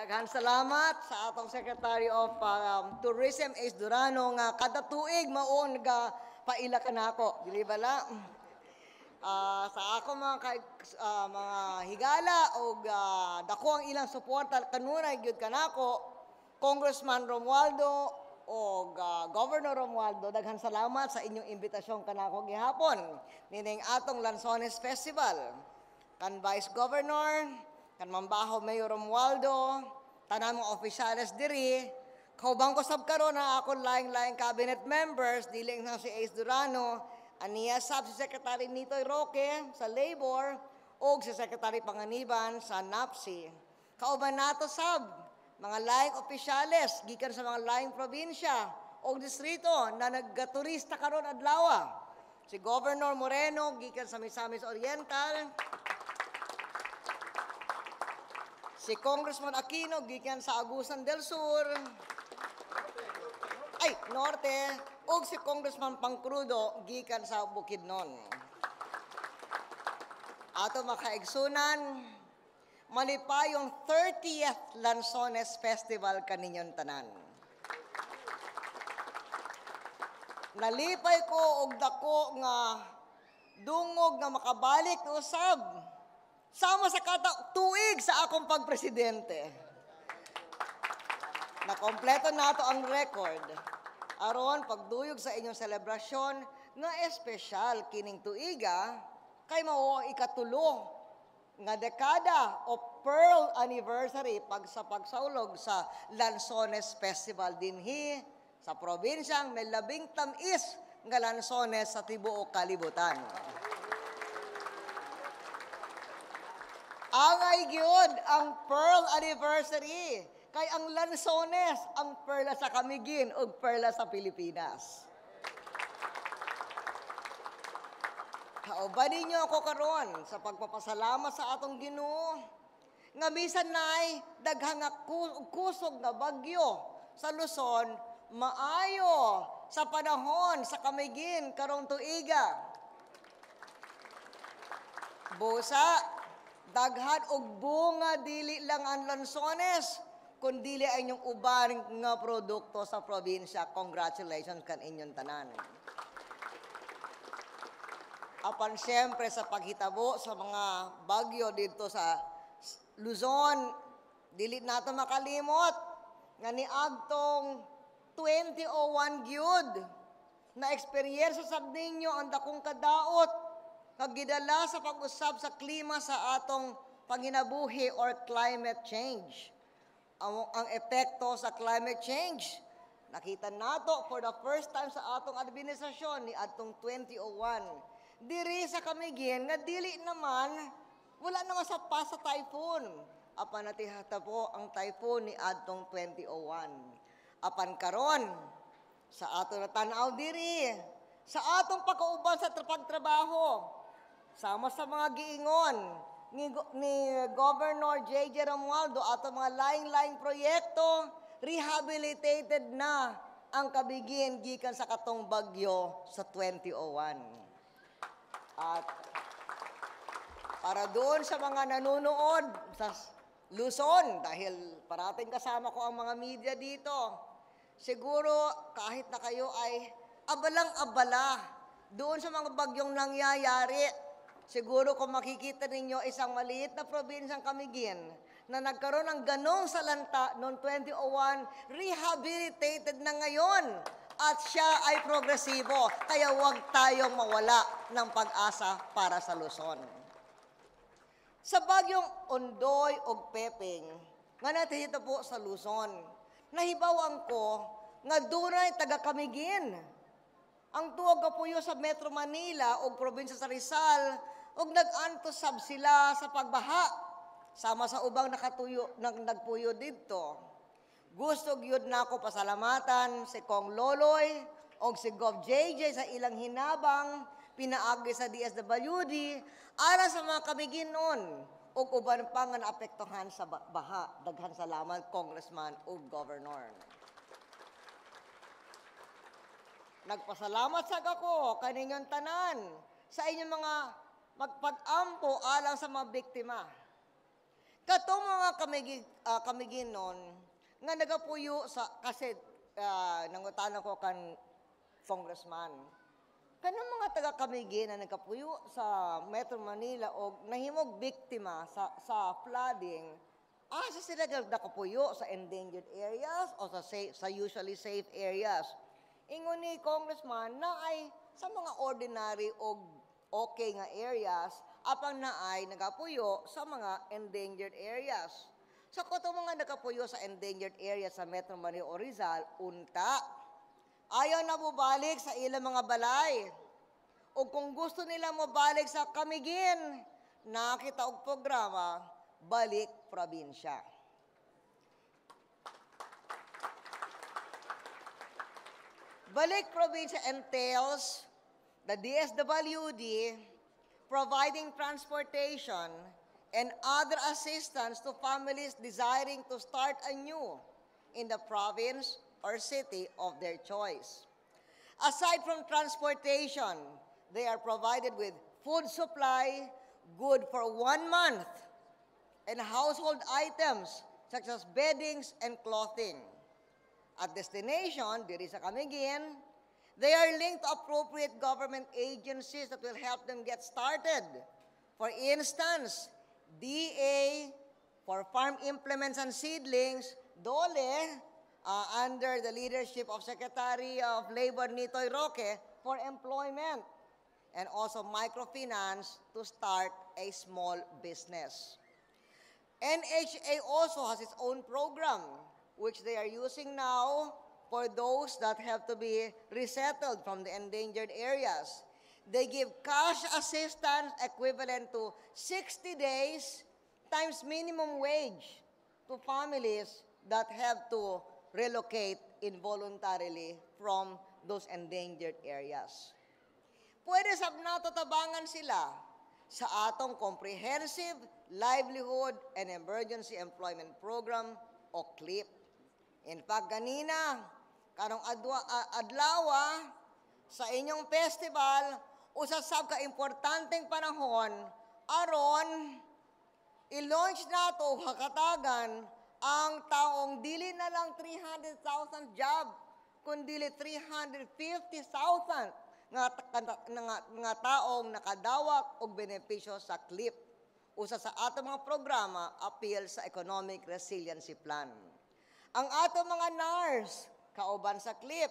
Daghan salamat sa atong Secretary of Tourism, Ace Durano, nga kada tuig maon nga paila ka nako. Dili bala? Sa ako mga higala o dako ang ilang suporta kanunay gyud kanako, Congressman Romualdo o Governor Romualdo, daghan salamat sa inyong imbitasyon kanako gihapon nining atong Lanzones Festival. Kan Vice Governor, kan Mambaho Mayor Romualdo, tanan mga opisyales diri, kaubang ko sab karon na akong laing-laing cabinet members, dili lang si Ace Durano, aniya sab si Secretary Nitoy Roque sa Labor o si Secretary Panganiban sa NAPSI. Kauban nato sab mga laing opisyales gikan sa mga laing probinsya o distrito na naggaturista karon adlaw. Si Governor Moreno gikan sa Misamis Oriental, si Congressman Aquino gikan sa Agusan del Sur, Norte, ug si Congressman Pangcrudo gikan sa Bukidnon. Ato makaigsunan, malipayong 30th Lanzones Festival kaninyon tanan. Nalipay ko og dako nga dungog nga makabalik usab sama sa tuig sa akong pagpresidente. Nakompleto nato ang record. Aron pagduyog sa inyong selebrasyon nga espesyal kining tuiga kay mao ikatulo nga dekada o Pearl Anniversary sa pagsaulog sa Lanzones Festival dinhi sa probinsyang may labing tamis nga Lanzones sa tibuok kalibutan. Angay gyud ang Pearl Anniversary kay ang Lanzones ang perla sa Camiguin ug perla sa Pilipinas. Kauban ninyo ako karon sa pagpapasalamat sa atong Ginoo nga bisan nay daghang kusog nga bagyo sa Luzon maayo sa panahon sa Camiguin karong tuiga. Busa daghan og bunga dili lang ang Lanzones kundi ay inyong uban nga produkto sa probinsya. Congratulations kan inyong tanan. Apan siyempre sa paghitabo sa mga bagyo dito sa Luzon, dili nato makalimot nga niadtong 2001 gyud na eksperyensya sab ninyo ang dakong kadaot kag gidala sa pag-usab sa klima sa atong panginabuhi or climate change. Ang epekto sa climate change nakita nato for the first time sa atong administrasyon ni adtong 2001 diri sa Camiguin nga dili naman wala naman sa typhoon. Apan natihata po ang typhoon ni adtong 2001. Apan karon sa aton natanaw diri sa atong pagkauban sa pagtrabaho sama sa mga giingon ni Governor J.J. Romualdo ato mga laing-laing proyekto rehabilitated na ang Camiguin gikan sa katong bagyo sa 2001. At para doon sa mga nanunood sa Luzon, dahil parating kasama ko ang mga media dito, siguro kahit na kayo ay abalang-abala doon sa mga bagyong nangyayari, siguro kung makikita ninyo isang maliit na probinsyang Camiguin na nagkaroon ng ganong salanta noong 2001, rehabilitated na ngayon. At siya ay progresibo, kaya huwag tayong mawala ng pag-asa para sa Luzon. Sa bagyong Ondoy o Pepeng, nga natihita po sa Luzon, nahibawan ko nga dunay taga Camiguin. Ang tuwag kapuyo sa Metro Manila o probinsya sa Rizal, og nag-antosab sila sa pagbaha, sama sa ubang nagpuyo dito. Gusto gyud nako pasalamatan si Kong Loloy o si Gov JJ sa ilang hinabang pinaagi sa DSWD ara sa mga Camiguinon ug uban pa nga naapektuhan sa baha. Daghan salamat Congressman ug Governor. Nagpasalamat sa ako kaninyong tanan sa inyong mga magpag-ampo alang sa mga biktima. Katong mga kamiginon nga nagapuyo sa kasi nangutana ko kan congressman. Kanang mga taga-Camiguin na nagkapuyo sa Metro Manila o nahimog biktima sa flooding, asa sila nakapuyo sa endangered areas o sa usually safe areas. Ingon ni Congressman na ay sa mga ordinary o okay nga areas, apang na ay nagapuyo sa mga endangered areas. Sa kung mga nakapuyo sa endangered areas sa Metro Manila o Rizal, unta, ayaw na bubalik sa ilang mga balay. O kung gusto nila mo balik sa Camiguin, nakita og programa, Balik Probinsya. Balik Probinsya entails the DSWD providing transportation and other assistance to families desiring to start anew in the province or city of their choice. Aside from transportation, they are provided with food supply, good for 1 month, and household items such as beddings and clothing. At destination, diri sa Camiguin, they are linked to appropriate government agencies that will help them get started. For instance, DA for farm implements and seedlings, DOLE, under the leadership of Secretary of Labor Nitoy Roque for employment, and also microfinance to start a small business. NHA also has its own program, which they are using now for those that have to be resettled from the endangered areas. They give cash assistance equivalent to 60 days times minimum wage to families that have to relocate involuntarily from those endangered areas. Pwede sab nato tabangan sila sa atong Comprehensive Livelihood and Emergency Employment Program o CLEP. In fact, ganina, karong adlawa sa inyong festival, usasab ka importanteng panahon aron i-launch nato hakatagan ang taong dili na lang 300,000 job, kundi 350,000 nga taong nakadawat og benepisyo sa CLEP. Usa sa ato mga programa appeal sa Economic Resiliency Plan. Ang ato mga NARS kauban sa CLEP,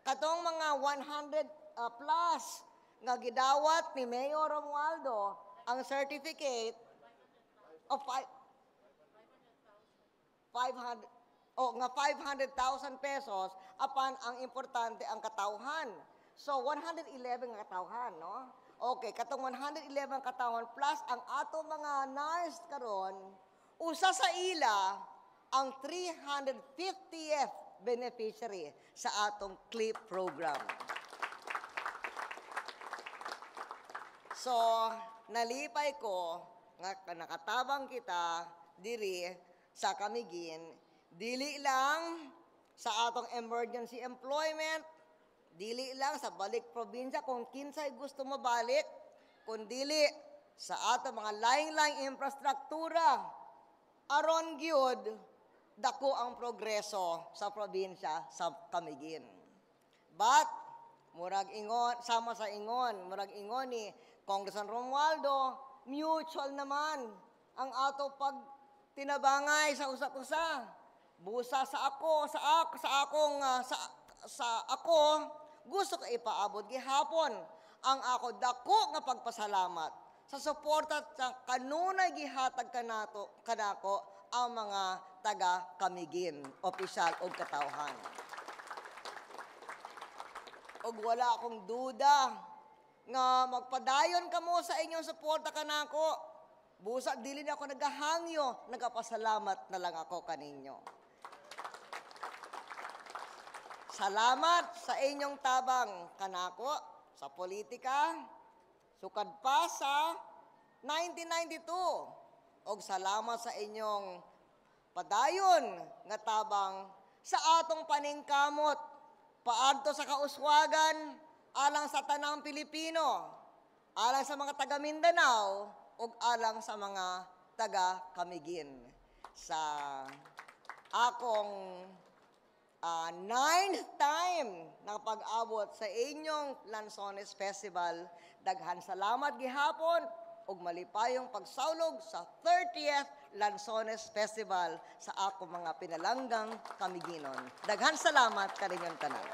katong mga 100 plus nga gidawat ni Mayor Romualdo ang certificate of 500,000 pesos apan ang importante ang katawhan. So 111 nga katawhan, no? Okay, katong 111 katawhan plus ang ato mga NARS karon, usa sa ila ang 350th beneficiary sa atong CLEP program. So, nalipay ko nga nakatabang kita diri sa Camiguin, dili lang sa atong emergency employment, dili lang sa Balik Probinsya kung kinsay gusto mo balik, kundi sa atong mga laing-laing infrastruktura aron gyud dako ang progreso sa probinsya sa Camiguin. But murag ingon, sama sa ingon, murag ingon ni Congressman Romualdo, mutual naman ang ato pag tinabangay sa usa-usa. Busa sa ako, sa ako, gusto ko ipaabot gihapon ang ako dako nga pagpasalamat sa suporta sa kanunay gihatag kanako ang mga taga Camiguin, opisyal o katawhan. Og wala akong duda nga magpadayon kamo sa inyong suporta kanako. Busa dili na ako nagahangyo, nagapasalamat na lang ako kaninyo. Salamat sa inyong tabang kanako sa politika, sukad pa sa 1992. Og salamat sa inyong padayon nga tabang sa atong paningkamot, paadto sa kauswagan, alang sa tanang Pilipino, alang sa mga taga Mindanao, ug alang sa mga taga Kamigin sa akong ninth time na pag-abot sa inyong Lanzones Festival. Daghan salamat gihapon ug malipayong pagsawlog sa 30th Lanzones Festival sa ako mga pinalanggang Kamiginon. Daghan salamat kaninyong tanan.